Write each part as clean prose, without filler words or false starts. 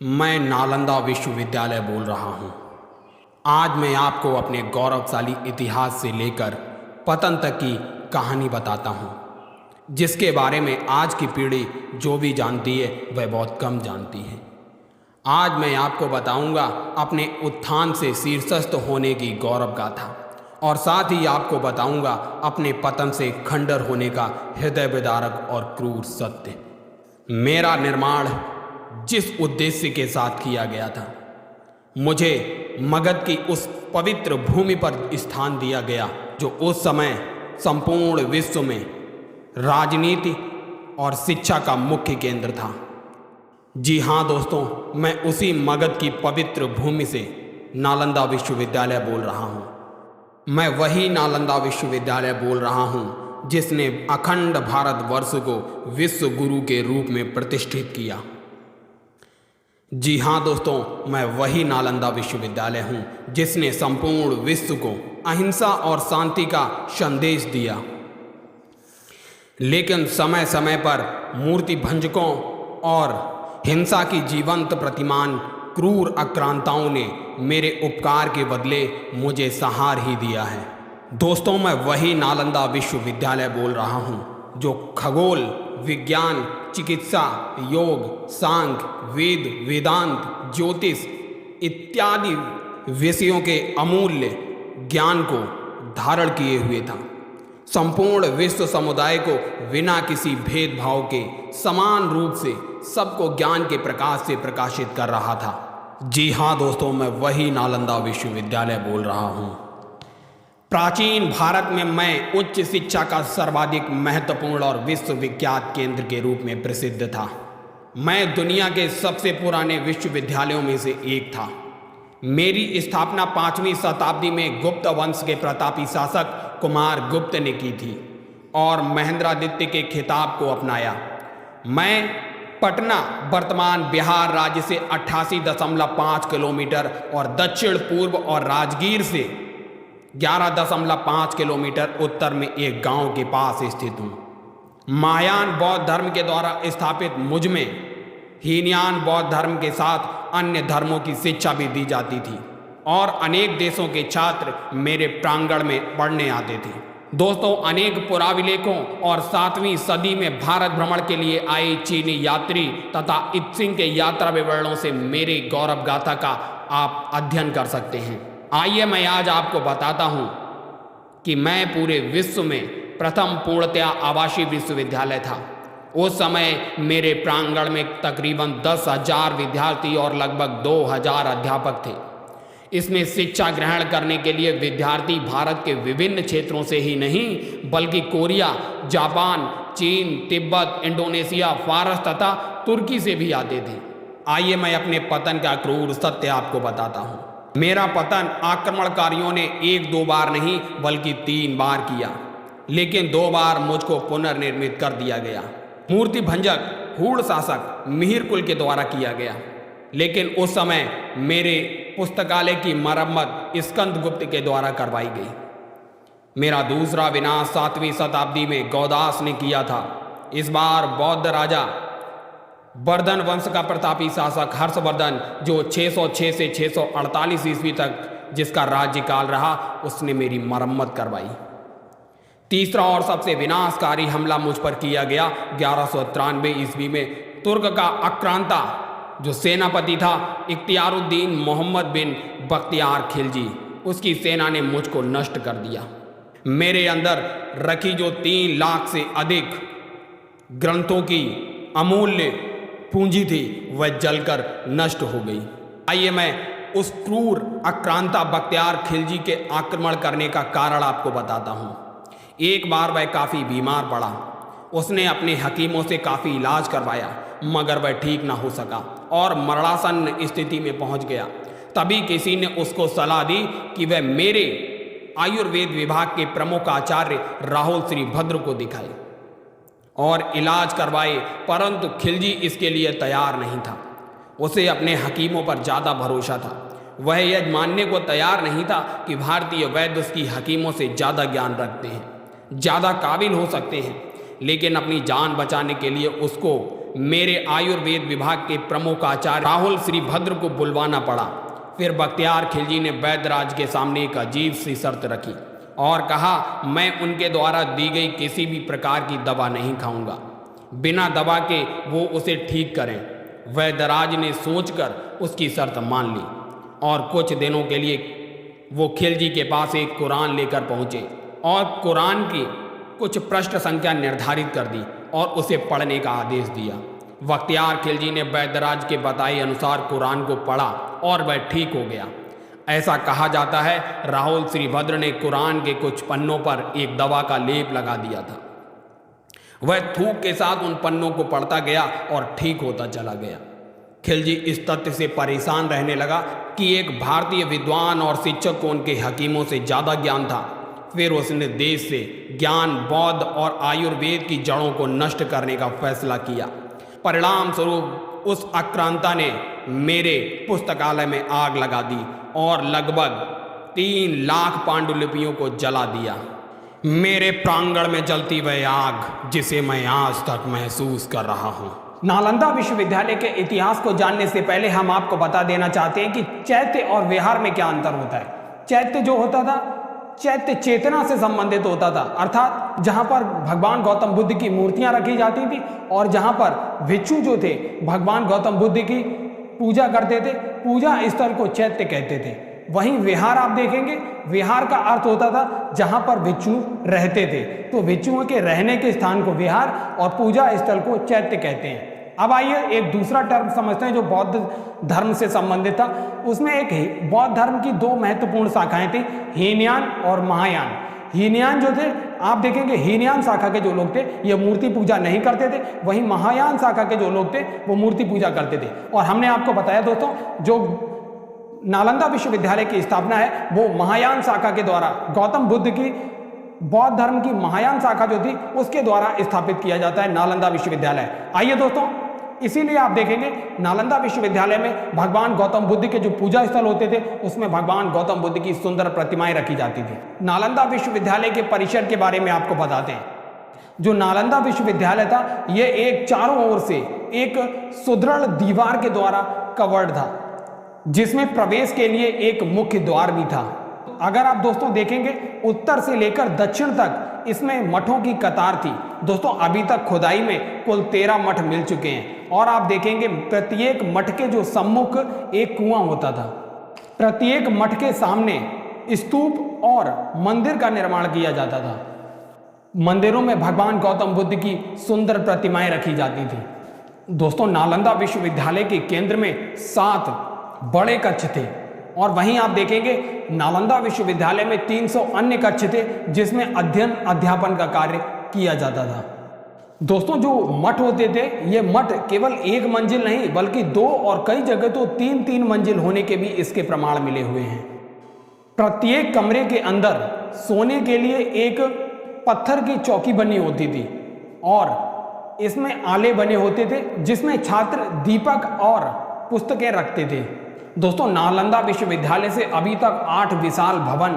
मैं नालंदा विश्वविद्यालय बोल रहा हूँ। आज मैं आपको अपने गौरवशाली इतिहास से लेकर पतन तक की कहानी बताता हूँ, जिसके बारे में आज की पीढ़ी जो भी जानती है वह बहुत कम जानती है। आज मैं आपको बताऊंगा अपने उत्थान से शीर्षस्थ होने की गौरव गाथा, और साथ ही आपको बताऊंगा अपने पतन से खंडर होने का हृदय विदारक और क्रूर सत्य। मेरा निर्माण जिस उद्देश्य के साथ किया गया था, मुझे मगध की उस पवित्र भूमि पर स्थान दिया गया जो उस समय संपूर्ण विश्व में राजनीति और शिक्षा का मुख्य केंद्र था। जी हाँ दोस्तों, मैं उसी मगध की पवित्र भूमि से नालंदा विश्वविद्यालय बोल रहा हूँ। मैं वही नालंदा विश्वविद्यालय बोल रहा हूँ जिसने अखंड भारतवर्ष को विश्व गुरु के रूप में प्रतिष्ठित किया। जी हाँ दोस्तों, मैं वही नालंदा विश्वविद्यालय हूँ जिसने संपूर्ण विश्व को अहिंसा और शांति का संदेश दिया। लेकिन समय समय पर मूर्ति भंजकों और हिंसा की जीवंत प्रतिमान क्रूर आक्रांताओं ने मेरे उपकार के बदले मुझे सहार ही दिया है। दोस्तों, मैं वही नालंदा विश्वविद्यालय बोल रहा हूँ जो खगोल, विज्ञान, चिकित्सा, योग, सांख्य, वेद, वेदांत, ज्योतिष इत्यादि विषयों के अमूल्य ज्ञान को धारण किए हुए था। संपूर्ण विश्व समुदाय को बिना किसी भेदभाव के समान रूप से सबको ज्ञान के प्रकाश से प्रकाशित कर रहा था। जी हाँ दोस्तों, मैं वही नालंदा विश्वविद्यालय बोल रहा हूँ। प्राचीन भारत में मैं उच्च शिक्षा का सर्वाधिक महत्वपूर्ण और विश्वविख्यात केंद्र के रूप में प्रसिद्ध था। मैं दुनिया के सबसे पुराने विश्वविद्यालयों में से एक था। मेरी स्थापना 5वीं शताब्दी में गुप्त वंश के प्रतापी शासक कुमार गुप्त ने की थी और महेंद्रादित्य के खिताब को अपनाया। मैं पटना वर्तमान बिहार राज्य से 88.5 किलोमीटर और दक्षिण पूर्व और राजगीर से 11.5 किलोमीटर उत्तर में एक गांव के पास स्थित हूँ। महायान बौद्ध धर्म के द्वारा स्थापित मुझ में हीनयान बौद्ध धर्म के साथ अन्य धर्मों की शिक्षा भी दी जाती थी और अनेक देशों के छात्र मेरे प्रांगण में पढ़ने आते थे। दोस्तों, अनेक पुराविलेखों और 7वीं सदी में भारत भ्रमण के लिए आए चीनी यात्री तथा इत्सिंग के यात्रा विवरणों से मेरी गौरव गाथा का आप अध्ययन कर सकते हैं। आइए मैं आज आपको बताता हूँ कि मैं पूरे विश्व में प्रथम पूर्णतया आवासीय विश्वविद्यालय था। उस समय मेरे प्रांगण में तकरीबन 10,000 विद्यार्थी और लगभग 2,000 अध्यापक थे। इसमें शिक्षा ग्रहण करने के लिए विद्यार्थी भारत के विभिन्न क्षेत्रों से ही नहीं बल्कि कोरिया, जापान, चीन, तिब्बत, इंडोनेशिया, फारस तथा तुर्की से भी आते थे। आइए मैं अपने पतन का क्रूर सत्य आपको बताता हूँ। मेरा पतन आक्रमणकारियों ने 1-2 बार नहीं बल्कि 3 बार किया, लेकिन 2 बार मुझको पुनर्निर्मित कर दिया गया। मूर्ति भंजक हूण शासक मिहिर कुल के द्वारा किया गया, लेकिन उस समय मेरे पुस्तकालय की मरम्मत स्कंदगुप्त के द्वारा करवाई गई। मेरा दूसरा विनाश 7वीं शताब्दी में गौदास ने किया था। इस बार बौद्ध राजा वर्धन वंश का प्रतापी शासक हर्षवर्धन, जो 606 से 648 ईस्वी तक जिसका राज्यकाल रहा, उसने मेरी मरम्मत करवाई। तीसरा और सबसे विनाशकारी हमला मुझ पर किया गया 1193 ईस्वी में तुर्क का आक्रांता जो सेनापति था इख्तियारुद्दीन मोहम्मद बिन बख्तियार खिलजी, उसकी सेना ने मुझको नष्ट कर दिया। मेरे अंदर रखी जो 3 लाख से अधिक ग्रंथों की अमूल्य पूंजी थी वह जलकर नष्ट हो गई। आइए मैं उस क्रूर आक्रांता बख्तियार खिलजी के आक्रमण करने का कारण आपको बताता हूँ। एक बार वह काफ़ी बीमार पड़ा। उसने अपने हकीमों से काफ़ी इलाज करवाया, मगर वह ठीक ना हो सका और मरणासन्न स्थिति में पहुंच गया। तभी किसी ने उसको सलाह दी कि वह मेरे आयुर्वेद विभाग के प्रमुख आचार्य राहुल श्रीभद्र को दिखाए और इलाज करवाए, परंतु खिलजी इसके लिए तैयार नहीं था। उसे अपने हकीमों पर ज़्यादा भरोसा था। वह यह मानने को तैयार नहीं था कि भारतीय वैद्य उसकी हकीमों से ज़्यादा ज्ञान रखते हैं, ज़्यादा काबिल हो सकते हैं, लेकिन अपनी जान बचाने के लिए उसको मेरे आयुर्वेद विभाग के प्रमुख आचार्य राहुल श्रीभद्र को बुलवाना पड़ा। फिर बख्तियार खिलजी ने वैद्यराज के सामने एक अजीब सी शर्त रखी और कहा, मैं उनके द्वारा दी गई किसी भी प्रकार की दवा नहीं खाऊंगा, बिना दवा के वो उसे ठीक करें। वैद्यराज ने सोचकर उसकी शर्त मान ली और कुछ दिनों के लिए वो खिलजी के पास एक कुरान लेकर पहुँचे और कुरान की कुछ पृष्ठ संख्या निर्धारित कर दी और उसे पढ़ने का आदेश दिया। बख्तियार खिलजी ने वैद्यराज के बताए अनुसार कुरान को पढ़ा और वह ठीक हो गया। ऐसा कहा जाता है राहुल श्रीभद्र ने कुरान के कुछ पन्नों पर एक दवा का लेप लगा दिया था। वह थूक के साथ उन पन्नों को पढ़ता गया और ठीक होता चला गया। खिलजी इस तथ्य से परेशान रहने लगा कि एक भारतीय विद्वान और शिक्षक को उनके हकीमों से ज़्यादा ज्ञान था। फिर उसने देश से ज्ञान, बौद्ध और आयुर्वेद की जड़ों को नष्ट करने का फैसला किया। परिणाम स्वरूप उस आक्रांता ने मेरे पुस्तकालय में आग लगा दी और लगभग 3 लाख पांडुलिपियों को जला दिया। मेरे प्रांगण में जलती वह आग जिसे मैं आज तक महसूस कर रहा हूँ। नालंदा विश्वविद्यालय के इतिहास को जानने से पहले हम आपको बता देना चाहते हैं कि चैत्य और विहार में क्या अंतर होता है। चैत्य जो होता था, चैत्य चेतना से संबंधित होता था, अर्थात जहां पर भगवान गौतम बुद्ध की मूर्तियां रखी जाती थी और जहां पर भिक्षु जो थे भगवान गौतम बुद्ध की पूजा करते थे, पूजा स्थल को चैत्य कहते थे। वहीं विहार आप देखेंगे, विहार का अर्थ होता था जहां पर भिक्षु रहते थे, तो भिक्षुओं के रहने के स्थान को विहार और पूजा स्थल को चैत्य कहते हैं। अब आइए एक दूसरा टर्म समझते हैं जो बौद्ध धर्म से संबंधित था। उसमें एक बौद्ध धर्म की 2 महत्वपूर्ण शाखाएं थी, हीनयान और महायान। हीनयान जो थे, आप देखेंगे हीनयान शाखा के जो लोग थे ये मूर्ति पूजा नहीं करते थे, वहीं महायान शाखा के जो लोग थे वो मूर्ति पूजा करते थे। और हमने आपको बताया दोस्तों, जो नालंदा विश्वविद्यालय की स्थापना है वो महायान शाखा के द्वारा, गौतम बुद्ध की बौद्ध धर्म की महायान शाखा जो थी उसके द्वारा स्थापित किया जाता है नालंदा विश्वविद्यालय। आइए दोस्तों, इसीलिए आप देखेंगे नालंदा विश्वविद्यालय में भगवान गौतम बुद्ध के जो पूजा स्थल होते थे उसमें भगवान गौतम बुद्ध की सुंदर प्रतिमाएं रखी जाती थी। नालंदा विश्वविद्यालय के परिसर के बारे में आपको बताते हैं। जो नालंदा विश्वविद्यालय था ये एक चारों ओर से एक सुदृढ़ दीवार के द्वारा कवर्ड था, जिसमें प्रवेश के लिए एक मुख्य द्वार भी था। अगर आप दोस्तों देखेंगे उत्तर से लेकर दक्षिण तक इसमें मठों की कतार थी। दोस्तों अभी तक खुदाई में कुल 13 मठ मिल चुके हैं और आप देखेंगे प्रत्येक मठ के जो सम्मुख एक कुआं होता था। प्रत्येक मठ के सामने स्तूप और मंदिर का निर्माण किया जाता था। मंदिरों में भगवान गौतम बुद्ध की सुंदर प्रतिमाएं रखी जाती थी। दोस्तों नालंदा विश्वविद्यालय के केंद्र में 7 बड़े कक्ष थे और वहीं आप देखेंगे नालंदा विश्वविद्यालय में 300 अन्य कक्ष थे जिसमें अध्ययन अध्यापन का कार्य किया जाता था। दोस्तों जो मठ होते थे ये मठ केवल 1 मंजिल नहीं बल्कि 2 और कई जगह तो 3-3 मंजिल होने के भी इसके प्रमाण मिले हुए हैं। प्रत्येक कमरे के अंदर सोने के लिए एक पत्थर की चौकी बनी होती थी और इसमें आले बने होते थे जिसमें छात्र दीपक और पुस्तकें रखते थे। दोस्तों नालंदा विश्वविद्यालय से अभी तक 8 विशाल भवन,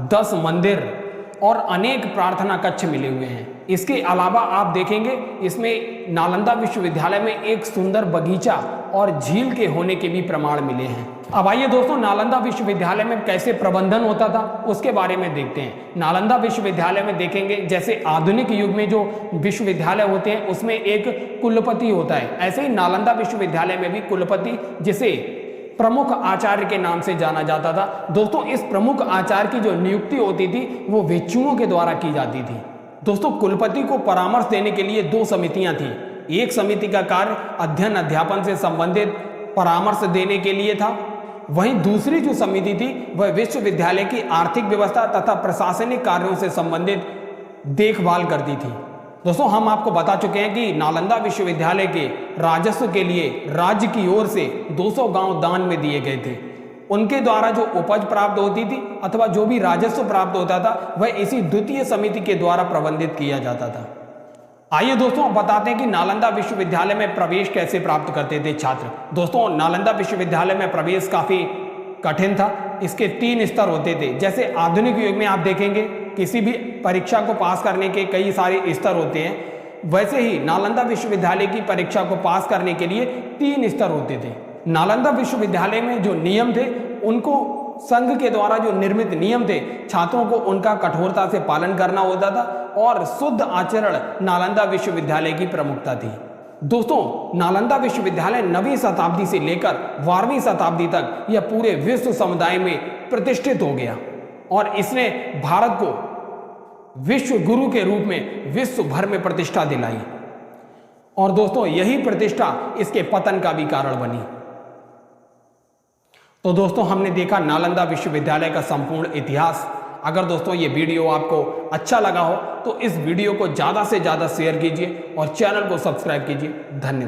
10 मंदिर और अनेक प्रार्थना कक्ष मिले हुए हैं। इसके अलावा आप देखेंगे इसमें नालंदा विश्वविद्यालय में एक सुंदर बगीचा और झील के होने के भी प्रमाण मिले हैं। अब आइए दोस्तों नालंदा विश्वविद्यालय में कैसे प्रबंधन होता था उसके बारे में देखते हैं। नालंदा विश्वविद्यालय में देखेंगे जैसे आधुनिक युग में जो विश्वविद्यालय होते हैं उसमें एक कुलपति होता है, ऐसे ही नालंदा विश्वविद्यालय में भी कुलपति जिसे प्रमुख आचार्य के नाम से जाना जाता था। दोस्तों इस प्रमुख आचार्य की जो नियुक्ति होती थी वो भिक्षुओं के द्वारा की जाती थी। दोस्तों कुलपति को परामर्श देने के लिए 2 समितियां थी। एक समिति का कार्य अध्ययन अध्यापन से संबंधित परामर्श देने के लिए था, वहीं दूसरी जो समिति थी वह विश्वविद्यालय की आर्थिक व्यवस्था तथा प्रशासनिक कार्यों से संबंधित देखभाल करती थी। दोस्तों हम आपको बता चुके हैं कि नालंदा विश्वविद्यालय के राजस्व के लिए राज्य की ओर से 200 गांव दान में दिए गए थे। उनके द्वारा जो उपज प्राप्त होती थी अथवा जो भी राजस्व प्राप्त होता था वह इसी द्वितीय समिति के द्वारा प्रबंधित किया जाता था। आइए दोस्तों बताते हैं कि नालंदा विश्वविद्यालय में प्रवेश कैसे प्राप्त करते थे छात्र। दोस्तों नालंदा विश्वविद्यालय में प्रवेश काफी कठिन था। इसके 3 स्तर होते थे। जैसे आधुनिक युग में आप देखेंगे किसी भी परीक्षा को पास करने के कई सारे स्तर होते हैं, वैसे ही नालंदा विश्वविद्यालय की परीक्षा को पास करने के लिए 3 स्तर होते थे। नालंदा विश्वविद्यालय में जो नियम थे उनको संघ के द्वारा जो निर्मित नियम थे, छात्रों को उनका कठोरता से पालन करना होता था और शुद्ध आचरण नालंदा विश्वविद्यालय की प्रमुखता थी। दोस्तों, नालंदा विश्वविद्यालय 9वीं शताब्दी से लेकर 12वीं शताब्दी तक यह पूरे विश्व समुदाय में प्रतिष्ठित हो गया और इसने भारत को विश्व गुरु के रूप में विश्व भर में प्रतिष्ठा दिलाई। और दोस्तों, यही प्रतिष्ठा इसके पतन का भी कारण बनी। तो दोस्तों, हमने देखा नालंदा विश्वविद्यालय का संपूर्ण इतिहास। अगर दोस्तों ये वीडियो आपको अच्छा लगा हो तो इस वीडियो को ज़्यादा से ज़्यादा शेयर कीजिए और चैनल को सब्सक्राइब कीजिए। धन्यवाद।